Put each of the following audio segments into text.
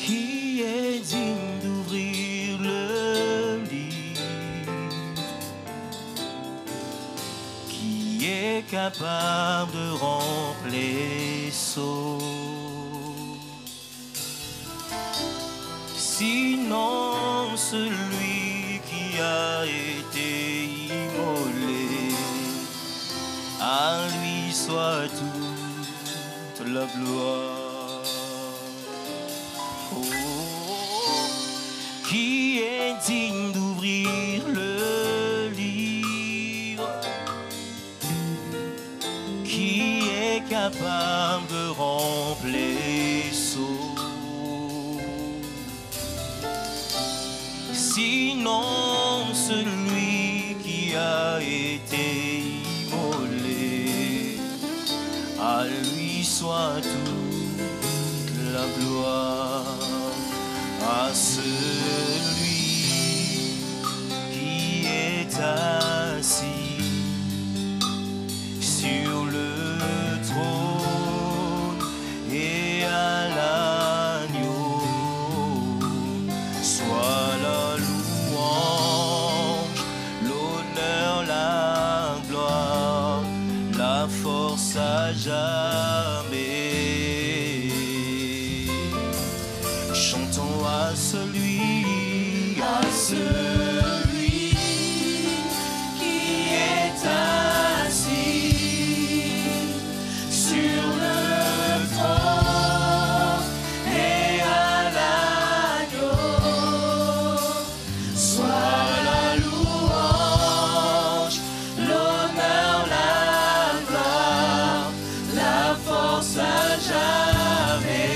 Qui est digne d'ouvrir le livre? Qui est capable de rompre les sceaux? Sinon celui qui a été immolé, à lui soit toute la gloire. Qui est digne d'ouvrir le livre? Qui est capable de rompre les sceaux? Sinon celui qui a été immolé, à lui soit toute la gloire. À celui qui est assis sur le trône et à l'agneau, soit la louange, l'honneur, la gloire, la force à jamais. Chantons à celui qui est assis sur le trône et à l'agneau, soit la louange, l'honneur, la gloire, la force à jamais.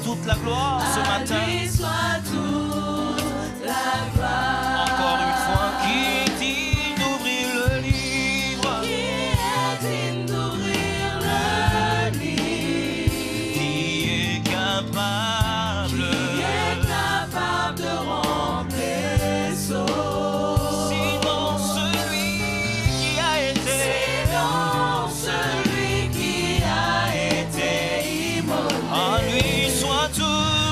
Toute la gloire ce matin. À lui soit toute la gloire. Encore une fois, qui est digne d'ouvrir le livre? Qui est digne d'ouvrir le livre? Qui est capable de rompre les sceaux? Sinon celui qui a été immolé. À lui soit toute la gloire.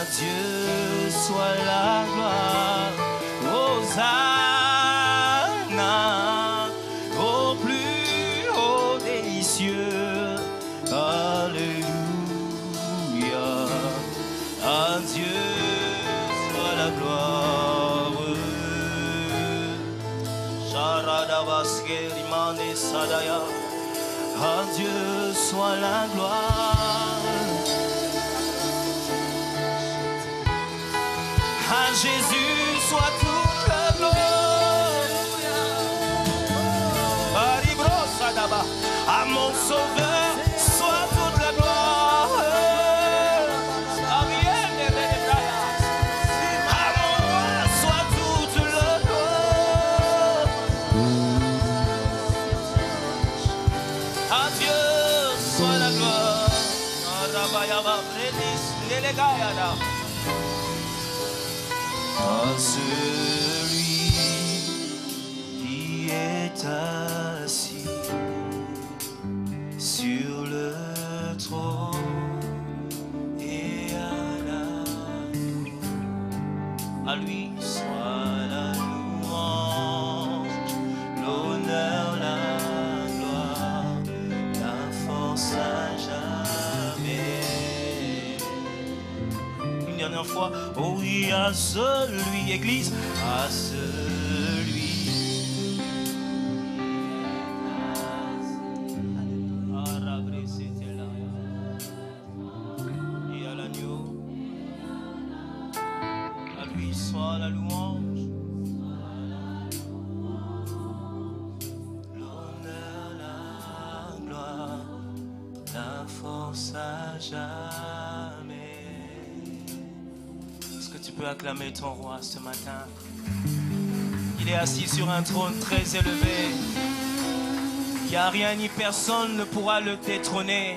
Dieu soit la gloire. Hosanna au plus haut des cieux. Alléluia. À Dieu soit la gloire. Sharadavaskeri Sadaya. À Dieu soit la gloire. À Jésus soit toute la gloire. À mon Sauveur soit toute la gloire. À mon roi soit toute la gloire. À Dieu soit la gloire. À celui qui est assis sur le trône et à la cour, à lui soit la louange, l'honneur, la gloire, la force à jamais. Une dernière fois, oh oui, à celui, Église, à celui. Et à l'agneau, à lui soit la louange, l'honneur, la gloire, la force à jamais. Est-ce que tu peux acclamer ton roi ce matin? Il est assis sur un trône très élevé. Il n'y a rien ni personne ne pourra le détrôner.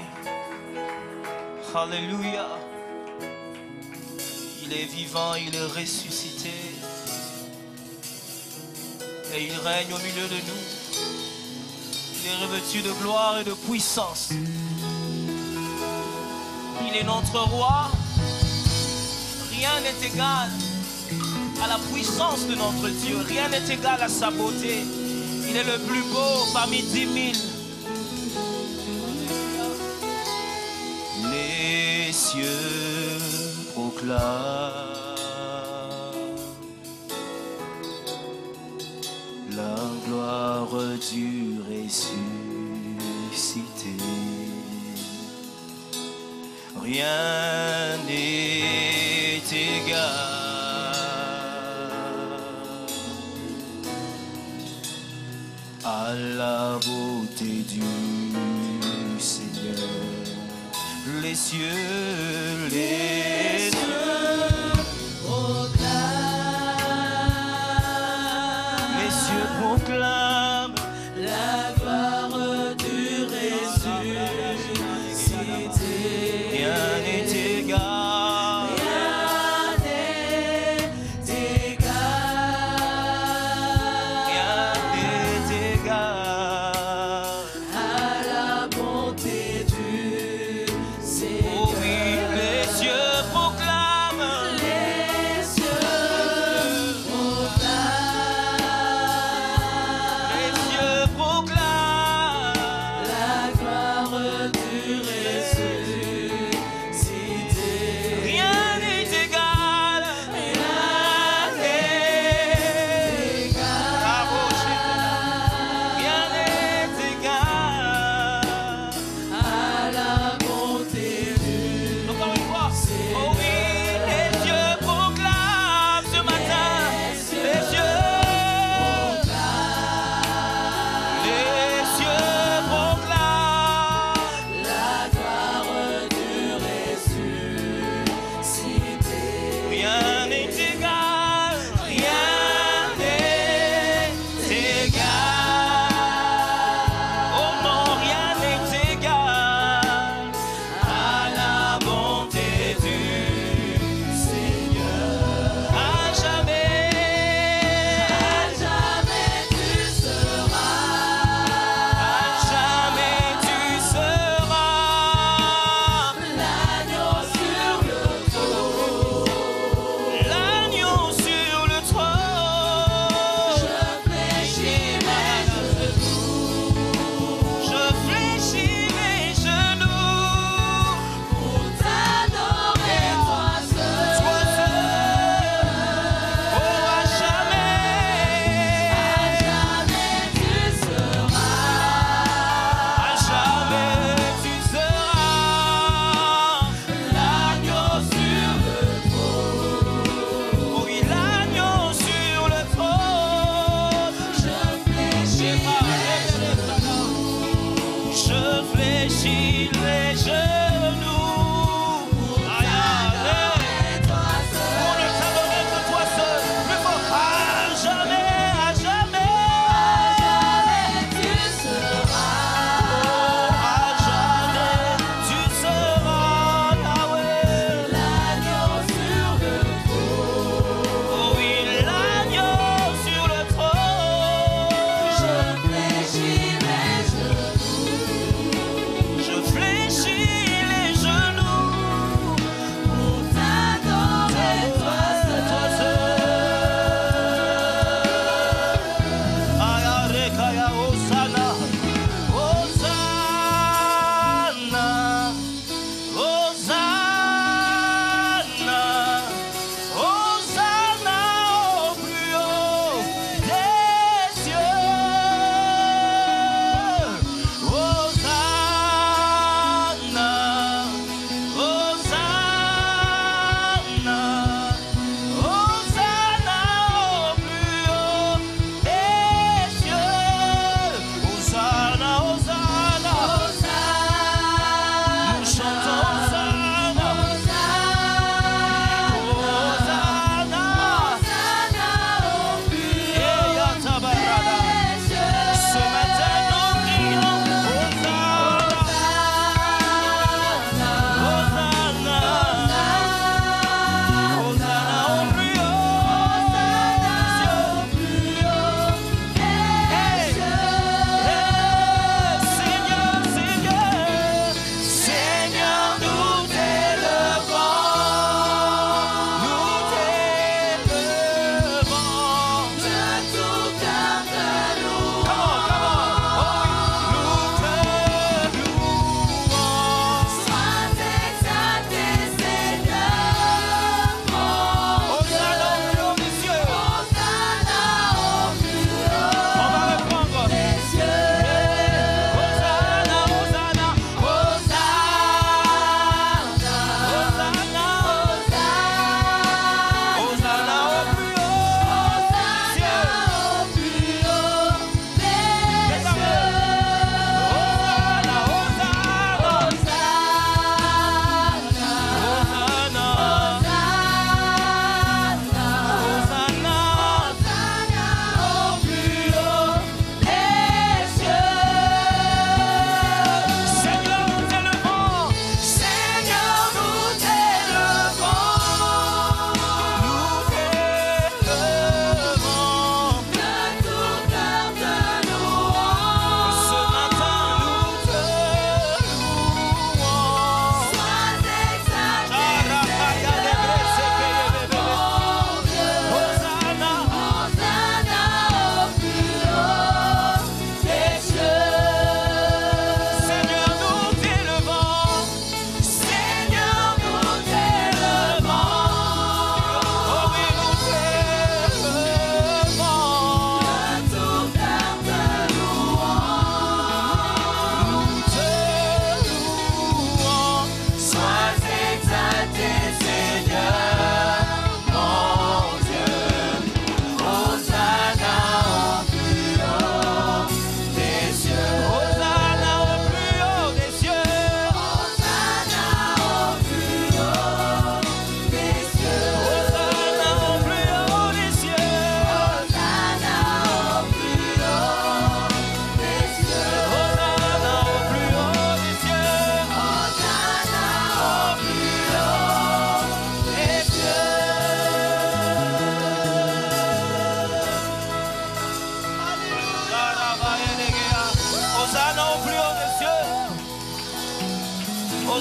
Alléluia. Il est vivant, il est ressuscité. Et il règne au milieu de nous. Il est revêtu de gloire et de puissance. Il est notre roi. Rien n'est égal à la puissance de notre Dieu. Rien n'est égal à sa beauté. Il est le plus beau parmi 10 000. Les cieux proclament la gloire du ressuscité. Rien n'est égal à la beauté du Seigneur. Les cieux proclament la gloire du ressuscité. Rien n'est égal. Rien n'est égal. Rien n'est égal à la bonté du Seigneur. Oh oui, les cieux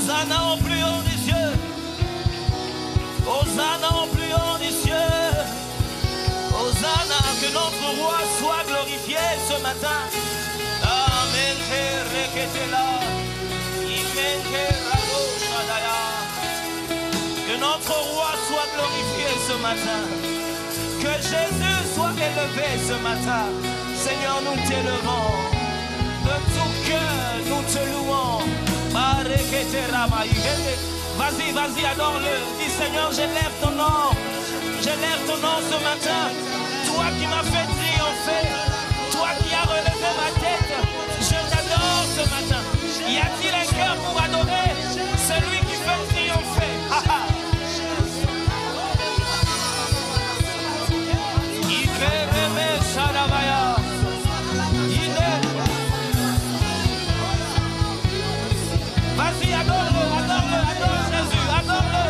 Hosanna au plus haut des cieux. Hosanna au plus haut des cieux. Hosanna, que notre roi soit glorifié ce matin. Amen. Que notre roi soit glorifié ce matin. Que Jésus soit élevé ce matin. Seigneur, nous t'élevons. De tout cœur, nous te louons. Vas-y, vas-y, adore-le. Dis Seigneur, j'élève ton nom. J'élève ton nom ce matin. Toi qui m'as fait triompher. Toi qui as relevé ma tête. Je t'adore ce matin. Y a-t-il un cœur pour adorer celui qui fait triompher? Il fait rêver Shadabaya. Vas-y, adore-le, adore-le, adore Jésus, adore-le.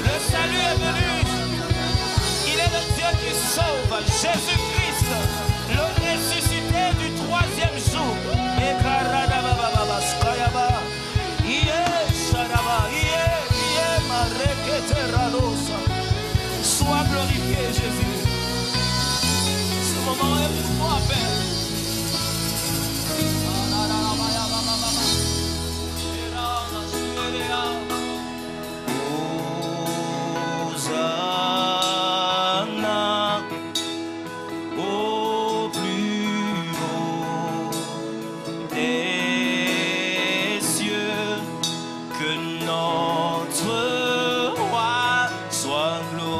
Le salut est venu. Il est le Dieu qui sauve. Jésus-Christ, le ressuscité du troisième jour. Sois glorifié, Jésus. Ce moment est pour toi, Père. Hosanna au plus haut des cieux, que notre roi soit glorifié.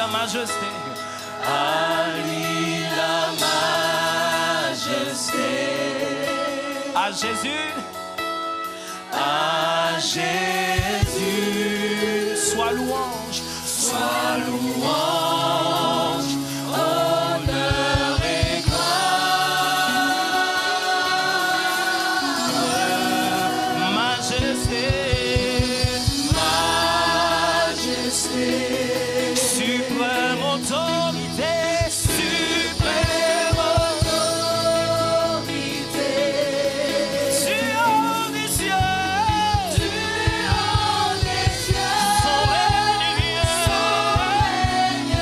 la majesté. À lui la majesté. À Jésus. À Jésus. Sois louange. Sois louange. Honneur et gloire. Majesté. Majesté. Suprême autorité. Suprême autorité. Tu haut des cieux. Tu haut des cieux. Son règne vient. Son règne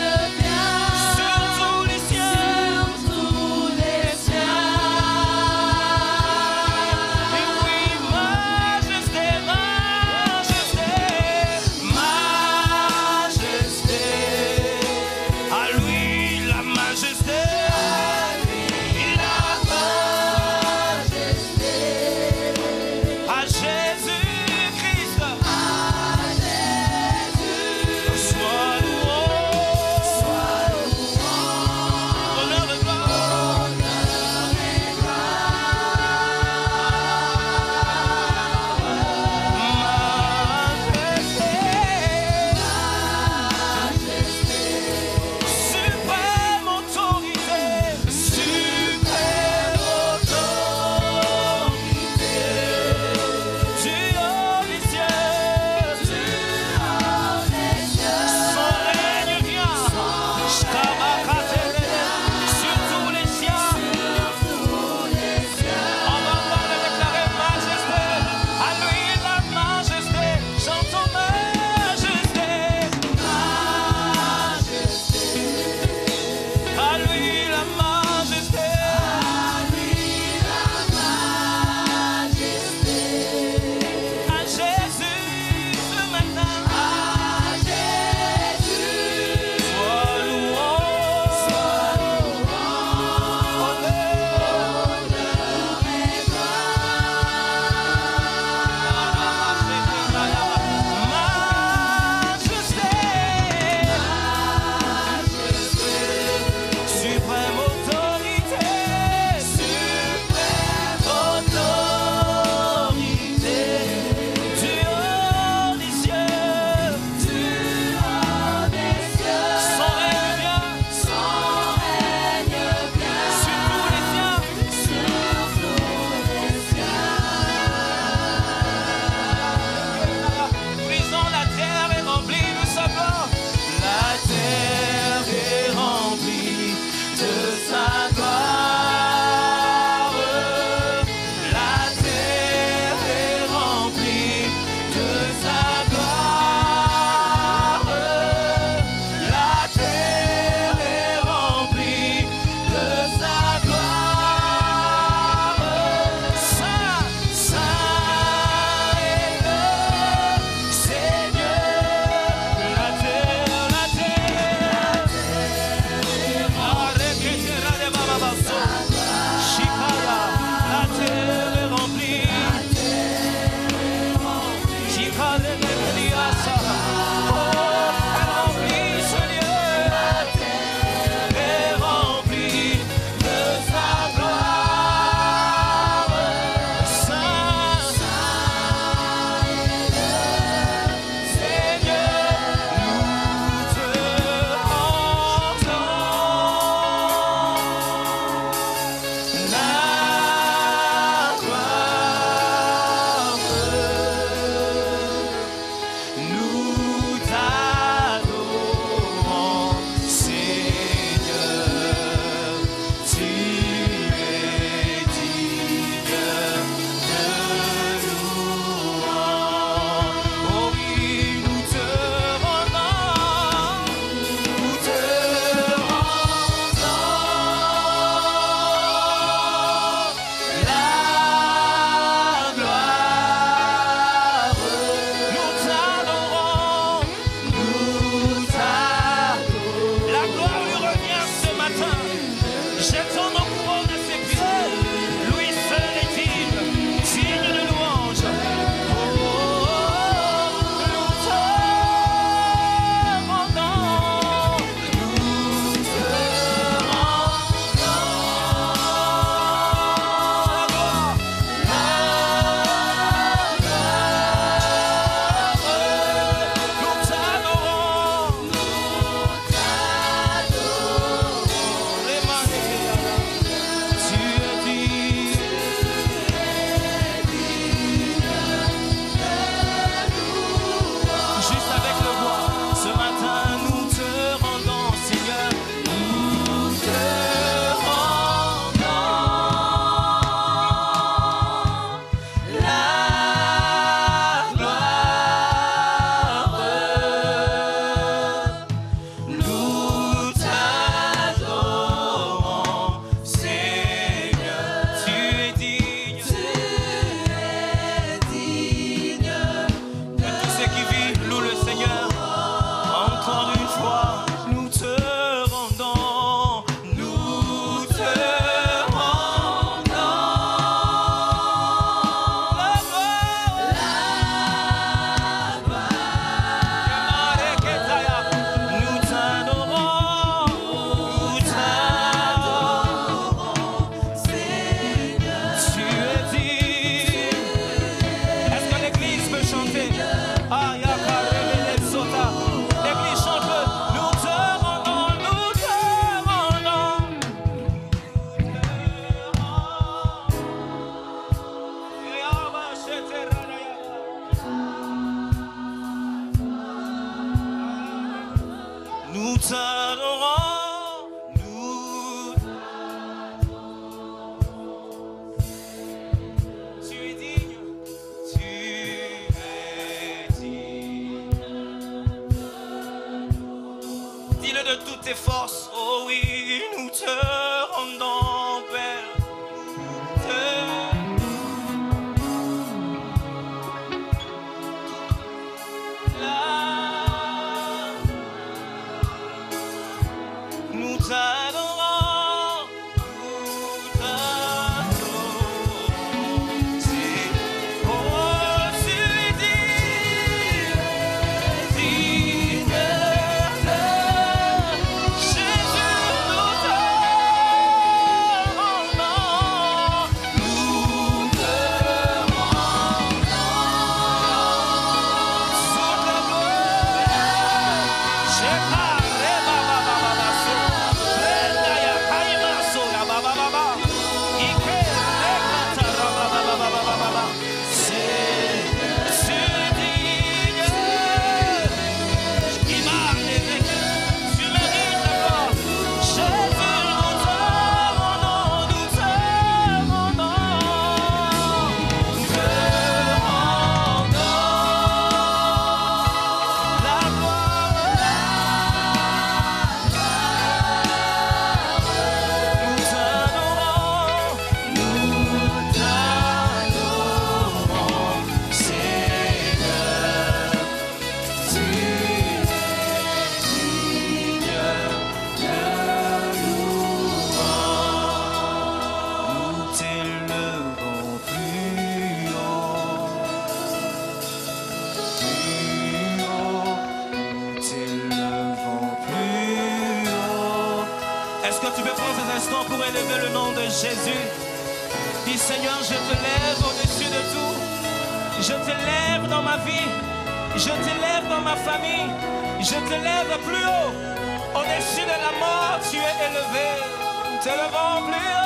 de toutes tes forces. Oh oui, nous te rendons, Père. Nous t'adorons, c'est oh tu dis, digne de Jésus, nous t'adorons, nous te rendons sous ta gloire. J'ai parlé, pour élever le nom de Jésus. Dis Seigneur, je te lève au-dessus de tout. Je te lève dans ma vie. Je te lève dans ma famille. Je te lève plus haut. Au-dessus de la mort, tu es élevé. Te levons plus haut.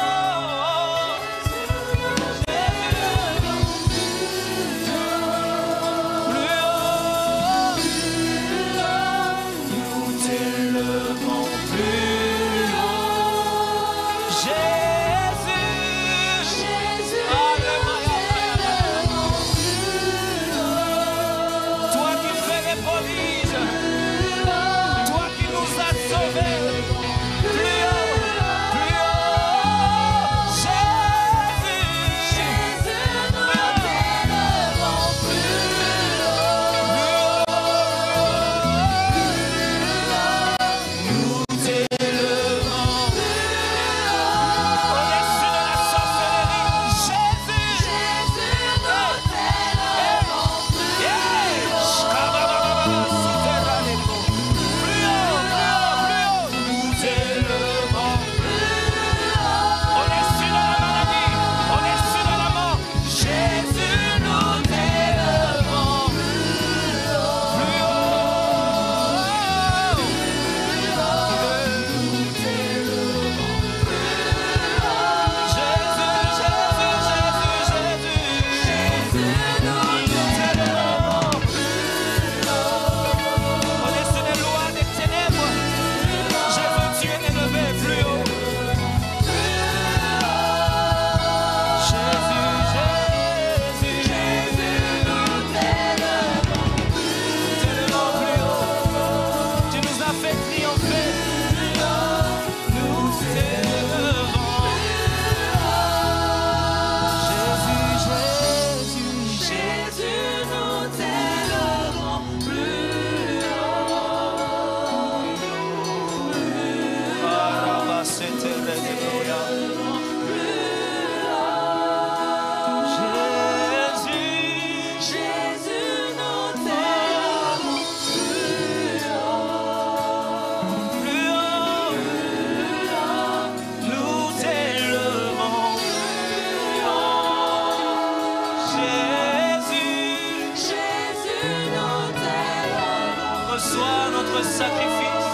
Reçois notre sacrifice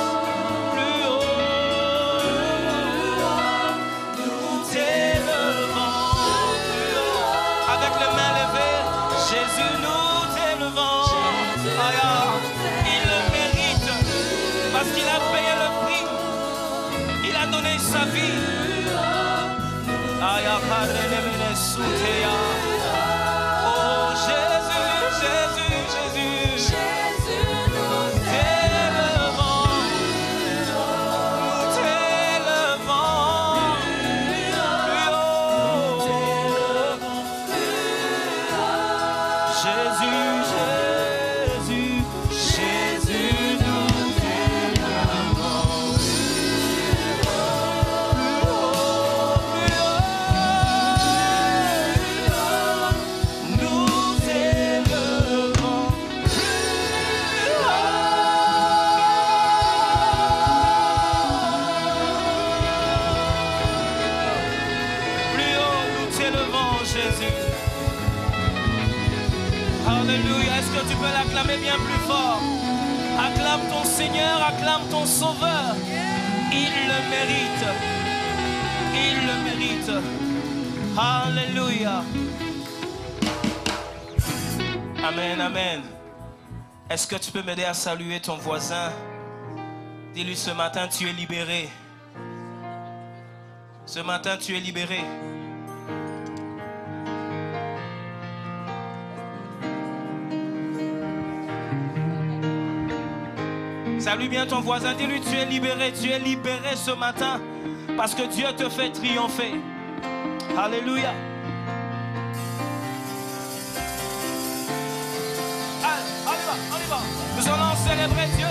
plus haut. Nous t'élevons plus haut. Avec les mains levées, Jésus, nous t'élevons. Il le mérite parce qu'il a payé le prix. Il a donné sa vie. Oh Jésus, Jésus, Jésus. Jésus. Alléluia. Est-ce que tu peux l'acclamer bien plus fort? Acclame ton Seigneur, acclame ton Sauveur. Il le mérite. Il le mérite. Alléluia. Amen, amen. Est-ce que tu peux m'aider à saluer ton voisin? Dis-lui ce matin, tu es libéré. Ce matin, tu es libéré. Salue bien ton voisin, dis-lui tu es libéré ce matin parce que Dieu te fait triompher. Alléluia. Allez, on y va. Nous allons célébrer Dieu.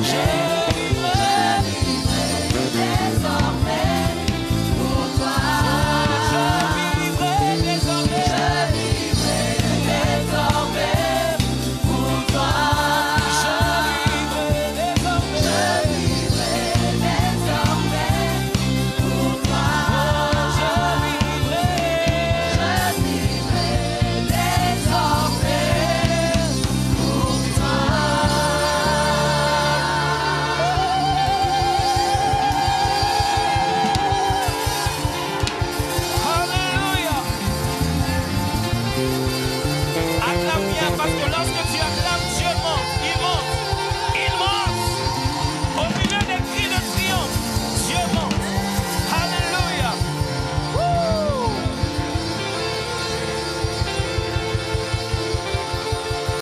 Je